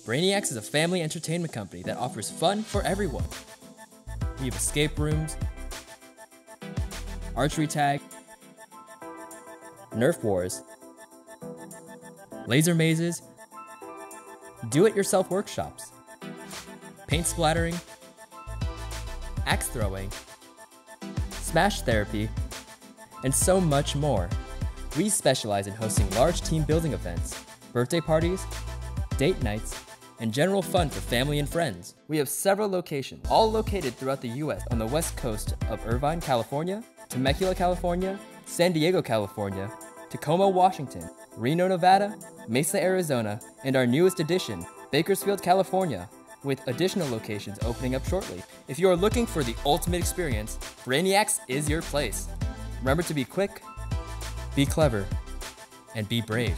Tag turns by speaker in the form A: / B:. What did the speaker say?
A: Brainy Actz is a family entertainment company that offers fun for everyone. We have escape rooms, archery tag, Nerf wars, laser mazes, do-it-yourself workshops, paint splattering, axe throwing, smash therapy, and so much more. We specialize in hosting large team building events, birthday parties, date nights, and general fun for family and friends. We have several locations, all located throughout the US on the west coast of Irvine, California, Temecula, California, San Diego, California, Tacoma, Washington, Reno, Nevada, Mesa, Arizona, and our newest addition, Bakersfield, California, with additional locations opening up shortly. If you are looking for the ultimate experience, Brainy Actz is your place. Remember to be quick, be clever, and be brave.